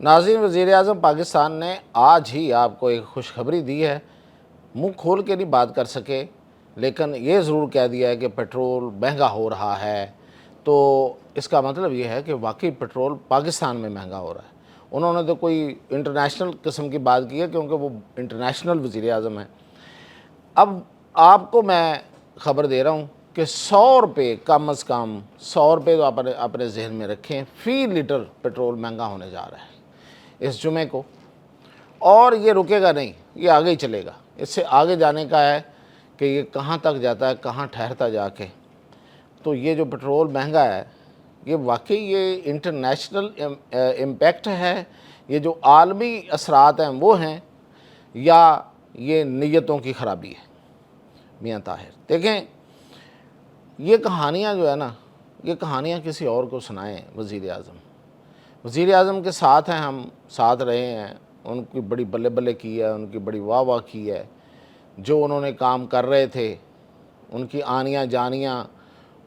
ناظرین، وزیر اعظم پاکستان نے آج ہی آپ کو ایک خوشخبری دی ہے۔ منہ کھول کے نہیں بات کر سکے، لیکن یہ ضرور کہہ دیا ہے کہ پیٹرول مہنگا ہو رہا ہے۔ تو اس کا مطلب یہ ہے کہ واقعی پیٹرول پاکستان میں مہنگا ہو رہا ہے۔ انہوں نے تو کوئی انٹرنیشنل قسم کی بات کی ہے، کیونکہ وہ انٹرنیشنل وزیر اعظم ہیں۔ اب آپ کو میں خبر دے رہا ہوں کہ 100 روپے کم از کم 100 روپے تو اپنے ذہن میں رکھیں، فی لیٹر پیٹرول مہنگا ہونے جا رہا ہے اس جمعے کو، اور یہ رکے گا نہیں، یہ آگے ہی چلے گا۔ اس سے آگے جانے کا ہے کہ یہ کہاں تک جاتا ہے، کہاں ٹھہرتا جا کے۔ تو یہ جو پیٹرول مہنگا ہے، یہ واقعی یہ انٹرنیشنل امپیکٹ ہے، یہ جو عالمی اثرات ہیں وہ ہیں، یا یہ نیتوں کی خرابی ہے؟ میاں طاہر دیکھیں، یہ کہانیاں جو ہے نا، یہ کہانیاں کسی اور کو سنائیں۔ وزیر اعظم کے ساتھ ہیں، ہم ساتھ رہے ہیں، ان کی بڑی بلے بلے کی ہے، ان کی بڑی واہ واہ کی ہے۔ جو انہوں نے کام کر رہے تھے، ان کی آنیاں جانیاں،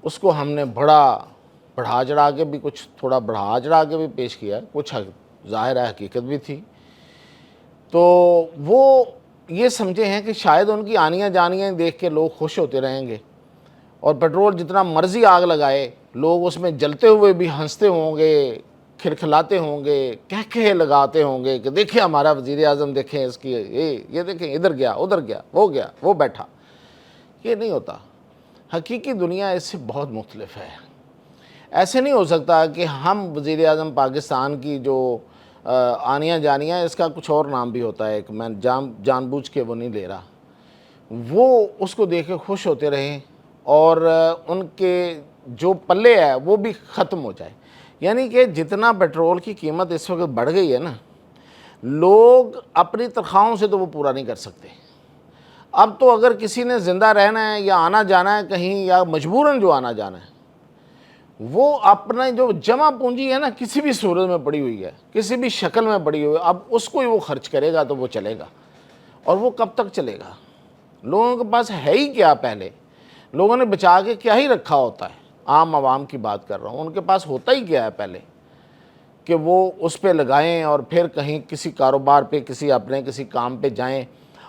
اس کو ہم نے بڑھا چڑھا کے بھی، کچھ تھوڑا بڑھا چڑھا کے بھی پیش کیا، کچھ ظاہر ہے حقیقت بھی تھی۔ تو وہ یہ سمجھے ہیں کہ شاید ان کی آنیاں جانیاں دیکھ کے لوگ خوش ہوتے رہیں گے، اور پیٹرول جتنا مرضی آگ لگائے، لوگ اس میں جلتے ہوئے بھی ہنستے ہوں گے، کھلکھلاتے ہوں گے، کہہ لگاتے ہوں گے کہ دیکھیں ہمارا وزیر اعظم، دیکھیں اس کی یہ دیکھیں، ادھر گیا ادھر گیا وہ بیٹھا۔ یہ نہیں ہوتا۔ حقیقی دنیا اس سے بہت مختلف ہے۔ ایسے نہیں ہو سکتا کہ ہم وزیر اعظم پاکستان کی جو آنیاں جانیاں، اس کا کچھ اور نام بھی ہوتا ہے، کہ میں جان بوجھ کے وہ نہیں لے رہا، وہ اس کو دیکھ کے خوش ہوتے رہیں، اور ان کے جو پلے ہے وہ بھی ختم ہو جائے۔ یعنی کہ جتنا پیٹرول کی قیمت اس وقت بڑھ گئی ہے نا، لوگ اپنی تنخواہوں سے تو وہ پورا نہیں کر سکتے۔ اب تو اگر کسی نے زندہ رہنا ہے یا آنا جانا ہے کہیں، یا مجبوراً جو آنا جانا ہے، وہ اپنا جو جمع پونجی ہے نا، کسی بھی صورت میں پڑی ہوئی ہے، کسی بھی شکل میں پڑی ہوئی ہے، اب اس کو ہی وہ خرچ کرے گا تو وہ چلے گا۔ اور وہ کب تک چلے گا؟ لوگوں کے پاس ہے ہی کیا؟ پہلے لوگوں نے بچا کے کیا ہی رکھا ہوتا ہے؟ عام عوام کی بات کر رہا ہوں، ان کے پاس ہوتا ہی کیا ہے پہلے کہ وہ اس پہ لگائیں، اور پھر کہیں کسی کاروبار پہ، کسی کام پہ جائیں،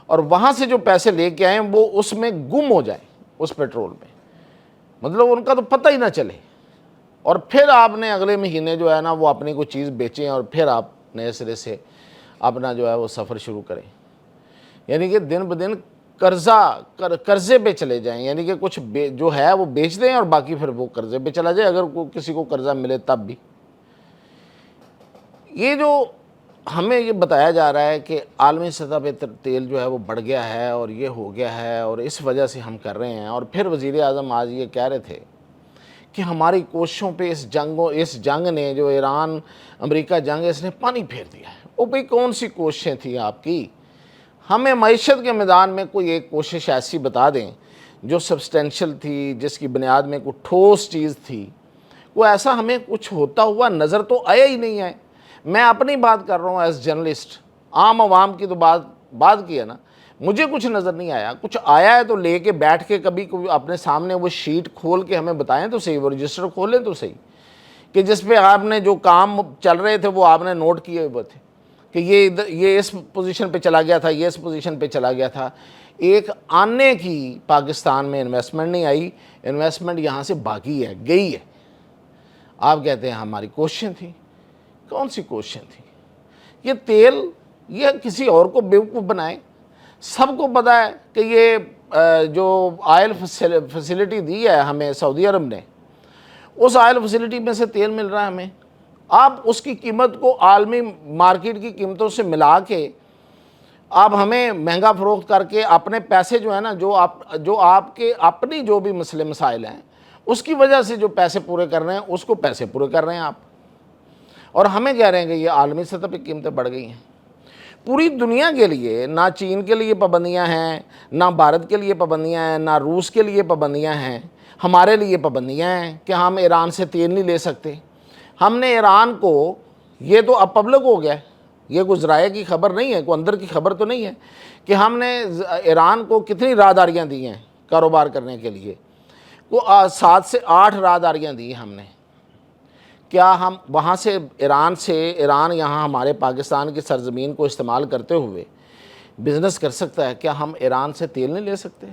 اور وہاں سے جو پیسے لے کے آئیں وہ اس میں گم ہو جائیں، اس پیٹرول میں، مطلب ان کا تو پتہ ہی نہ چلے۔ اور پھر آپ نے اگلے مہینے جو ہے نا، وہ اپنی کوئی چیز بیچیں، اور پھر آپ نئے سرے سے اپنا جو ہے وہ سفر شروع کریں۔ یعنی کہ دن بدن قرضے پہ چلے جائیں، یعنی کہ کچھ جو ہے وہ بیچ دیں، اور باقی پھر وہ قرضے پہ چلا جائے، اگر کسی کو قرضہ ملے تب بھی۔ یہ جو ہمیں یہ بتایا جا رہا ہے کہ عالمی سطح پہ تیل جو ہے وہ بڑھ گیا ہے، اور یہ ہو گیا ہے، اور اس وجہ سے ہم کر رہے ہیں، اور پھر وزیر اعظم آج یہ کہہ رہے تھے کہ ہماری کوششوں پہ اس جنگ نے، جو ایران امریکہ جنگ ہے، اس نے پانی پھیر دیا ہے۔ وہ بھئی کون سی کوششیں تھیں آپ کی؟ ہمیں معیشت کے میدان میں کوئی ایک کوشش ایسی بتا دیں جو سبسٹینشل تھی، جس کی بنیاد میں کوئی ٹھوس چیز تھی۔ وہ ایسا ہمیں کچھ ہوتا ہوا نظر تو آیا ہی نہیں ہے۔ میں اپنی بات کر رہا ہوں ایز جرنلسٹ، عام عوام کی تو بات کی ہے نا، مجھے کچھ نظر نہیں آیا۔ کچھ آیا ہے تو لے کے بیٹھ کے کبھی اپنے سامنے وہ شیٹ کھول کے ہمیں بتائیں تو صحیح، وہ رجسٹر کھولیں تو صحیح، کہ جس پہ آپ نے جو کام چل رہے تھے وہ آپ نے نوٹ کیے ہوئے تھے، کہ یہ اس پوزیشن پہ چلا گیا تھا، یہ اس پوزیشن پہ چلا گیا تھا۔ ایک آنے کی پاکستان میں انویسٹمنٹ نہیں آئی، انویسٹمنٹ یہاں سے بھاگی ہے، گئی ہے۔ آپ کہتے ہیں ہماری کوششیں تھیں۔ کون سی کوششیں تھیں؟ یہ تیل، یہ کسی اور کو بیوقوف بنائیں۔ سب کو پتہ ہے کہ یہ جو آئل فیسیلٹی دی ہے ہمیں سعودی عرب نے، اس آئل فیسیلٹی میں سے تیل مل رہا ہے ہمیں۔ آپ اس کی قیمت کو عالمی مارکیٹ کی قیمتوں سے ملا کے آپ ہمیں مہنگا فروخت کر کے اپنے پیسے جو ہے نا، جو آپ کے اپنی جو بھی مسئلے مسائل ہیں، اس کی وجہ سے جو پیسے پورے کر رہے ہیں، اس کو پیسے پورے کر رہے ہیں آپ، اور ہمیں کہہ رہے ہیں کہ یہ عالمی سطح پہ قیمتیں بڑھ گئی ہیں۔ پوری دنیا کے لیے، نہ چین کے لیے پابندیاں ہیں، نہ بھارت کے لیے پابندیاں ہیں، نہ روس کے لیے پابندیاں ہیں، ہمارے لیے پابندیاں ہیں کہ ہم ایران سے تیل نہیں لے سکتے۔ ہم نے ایران کو، یہ تو اب پبلک ہو گیا ہے، یہ کوئی ذرائع کی خبر نہیں ہے، کوئی اندر کی خبر تو نہیں ہے، کہ ہم نے ایران کو کتنی راہداریاں دی ہیں کاروبار کرنے کے لیے، وہ 7 سے 8 راہداریاں دی ہم نے، کیا ہم وہاں سے ایران یہاں ہمارے پاکستان کی سرزمین کو استعمال کرتے ہوئے بزنس کر سکتا ہے؟ کیا ہم ایران سے تیل نہیں لے سکتے؟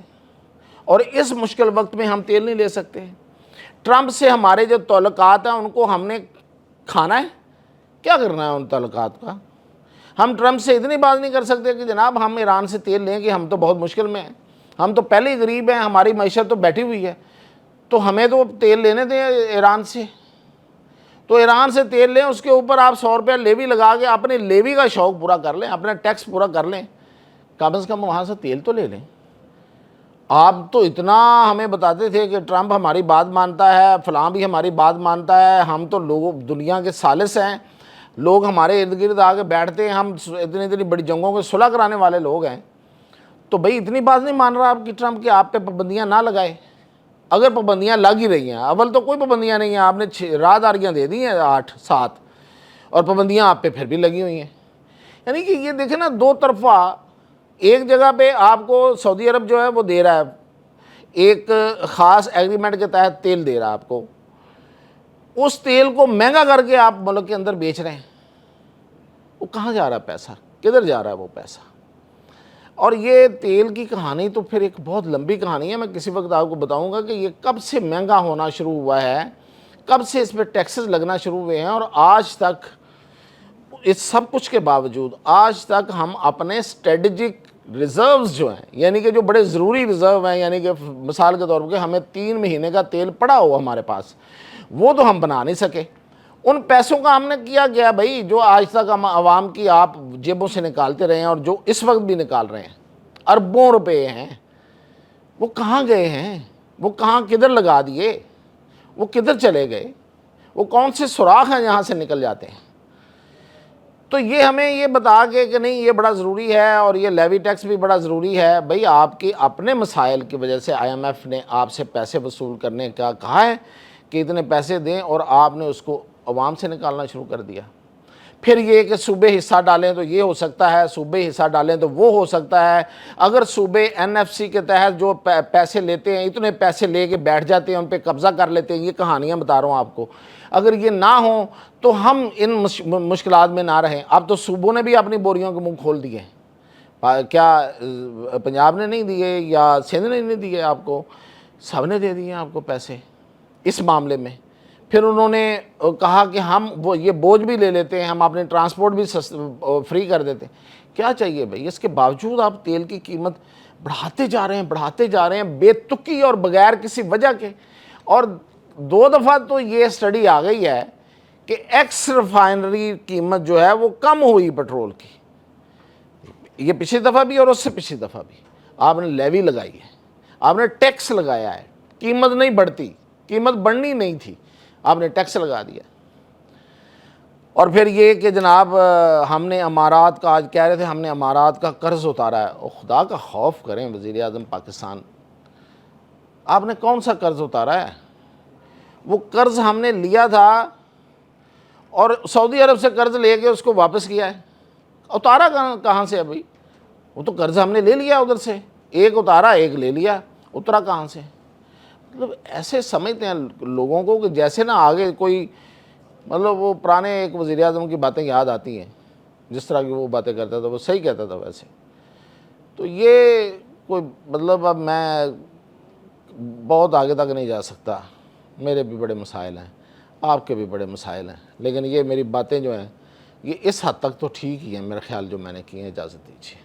اور اس مشکل وقت میں ہم تیل نہیں لے سکتے؟ ٹرمپ سے ہمارے جو تعلقات ہیں ان کو ہم نے کھانا ہے؟ کیا کرنا ہے ان تعلقات کا؟ ہم ٹرمپ سے اتنی بات نہیں کر سکتے کہ جناب ہم ایران سے تیل لیں، کہ ہم تو بہت مشکل میں ہیں، ہم تو پہلے ہی غریب ہیں، ہماری معیشت تو بیٹھی ہوئی ہے، تو ہمیں تو تیل لینے دیں ایران سے۔ تو ایران سے تیل لیں، اس کے اوپر آپ 100 روپیہ لیوی لگا کے اپنے لیوی کا شوق پورا کر لیں، اپنا ٹیکس پورا کر لیں، کم از کم وہاں سے تیل تو لے لیں۔ آپ تو اتنا ہمیں بتاتے تھے کہ ٹرمپ ہماری بات مانتا ہے، فلاں بھی ہماری بات مانتا ہے، ہم تو لوگوں دنیا کے ثالث ہیں، لوگ ہمارے ارد گرد آ کے بیٹھتے ہیں، ہم اتنی بڑی جنگوں کے صلح کرانے والے لوگ ہیں۔ تو بھئی اتنی بات نہیں مان رہا آپ کی ٹرمپ کہ آپ پہ پابندیاں نہ لگائے؟ اگر پابندیاں لگ ہی رہی ہیں، اول تو کوئی پابندیاں نہیں ہیں، آپ نے راہداریاں دے دی ہیں 8 7، اور پابندیاں آپ پہ پھر بھی لگی ہوئی ہیں۔ یعنی کہ یہ دیکھیں نا، دو طرفہ، ایک جگہ پہ آپ کو سعودی عرب جو ہے وہ دے رہا ہے، ایک خاص ایگریمنٹ کے تحت تیل دے رہا ہے آپ کو، اس تیل کو مہنگا کر کے آپ ملک کے اندر بیچ رہے ہیں۔ وہ کہاں جا رہا ہے پیسہ؟ کدھر جا رہا ہے وہ پیسہ؟ اور یہ تیل کی کہانی تو پھر ایک بہت لمبی کہانی ہے، میں کسی وقت آپ کو بتاؤں گا کہ یہ کب سے مہنگا ہونا شروع ہوا ہے، کب سے اس پہ ٹیکسز لگنا شروع ہوئے ہیں، اور آج تک اس سب کچھ کے باوجود آج تک ہم اپنے اسٹریٹجک ریزروز جو ہیں، یعنی کہ جو بڑے ضروری ریزرو ہیں، یعنی کہ مثال کے طور پر ہمیں 3 مہینے کا تیل پڑا ہو ہمارے پاس، وہ تو ہم بنا نہیں سکے۔ ان پیسوں کا ہم نے کیا گیا بھائی، جو آج تک ہم عوام کی آپ جیبوں سے نکالتے رہے ہیں، اور جو اس وقت بھی نکال رہے ہیں، اربوں روپے ہیں، وہ کہاں گئے ہیں؟ وہ کہاں کدھر لگا دیے؟ وہ کدھر چلے گئے؟ وہ کون سے سوراخ ہیں جہاں سے نکل جاتے ہیں؟ تو یہ ہمیں یہ بتا کے کہ نہیں یہ بڑا ضروری ہے، اور یہ لیوی ٹیکس بھی بڑا ضروری ہے۔ بھئی آپ کی اپنے مسائل کی وجہ سے آئی ایم ایف نے آپ سے پیسے وصول کرنے کا کہا ہے کہ اتنے پیسے دیں، اور آپ نے اس کو عوام سے نکالنا شروع کر دیا۔ پھر یہ کہ صوبے حصہ ڈالیں تو یہ ہو سکتا ہے، صوبے حصہ ڈالیں تو وہ ہو سکتا ہے۔ اگر صوبے این ایف سی کے تحت جو پیسے لیتے ہیں، اتنے پیسے لے کے بیٹھ جاتے ہیں، ان پہ قبضہ کر لیتے ہیں، یہ کہانیاں بتا رہا ہوں آپ کو، اگر یہ نہ ہوں تو ہم ان مشکلات میں نہ رہیں۔ اب تو صوبوں نے بھی اپنی بوریوں کے منہ کھول دیے ہیں، کیا پنجاب نے نہیں دیے یا سندھ نے نہیں دیے آپ کو؟ سب نے دے دیے آپ کو پیسے اس معاملے میں۔ پھر انہوں نے کہا کہ ہم یہ بوجھ بھی لے لیتے ہیں، ہم اپنے ٹرانسپورٹ بھی فری کر دیتے ہیں۔ کیا چاہیے بھائی؟ اس کے باوجود آپ تیل کی قیمت بڑھاتے جا رہے ہیں بے تکی اور بغیر کسی وجہ کے۔ اور 2 دفعہ تو یہ سٹڈی آ گئی ہے کہ ایکس ریفائنری قیمت جو ہے وہ کم ہوئی پٹرول کی، یہ پچھلی دفعہ بھی اور اس سے پچھلی دفعہ بھی۔ آپ نے لیوی لگائی ہے، آپ نے ٹیکس لگایا ہے، قیمت نہیں بڑھتی، قیمت بڑھنی نہیں تھی، آپ نے ٹیکس لگا دیا۔ اور پھر یہ کہ جناب ہم نے امارات کا، آج کہہ رہے تھے ہم نے امارات کا قرض اتارا ہے۔ اور خدا کا خوف کریں وزیر اعظم پاکستان، آپ نے کون سا قرض اتارا ہے؟ وہ قرض ہم نے لیا تھا اور سعودی عرب سے قرض لے کے اس کو واپس کیا ہے، اتارا کہاں سے ابھی؟ وہ تو قرض ہم نے لے لیا ادھر سے، ایک اتارا ایک لے لیا، اترا کہاں سے؟ مطلب ایسے سمجھتے ہیں لوگوں کو کہ جیسے نا آگے کوئی، مطلب وہ پرانے ایک وزیر اعظم کی باتیں یاد آتی ہیں، جس طرح کی وہ باتیں کرتا تھا وہ صحیح کہتا تھا ویسے۔ تو یہ کوئی مطلب، اب میں بہت آگے تک نہیں جا سکتا، میرے بھی بڑے مسائل ہیں، آپ کے بھی بڑے مسائل ہیں، لیکن یہ میری باتیں جو ہیں یہ اس حد تک تو ٹھیک ہی ہیں میرا خیال جو میں نے کی ہیں۔ اجازت دیجیے۔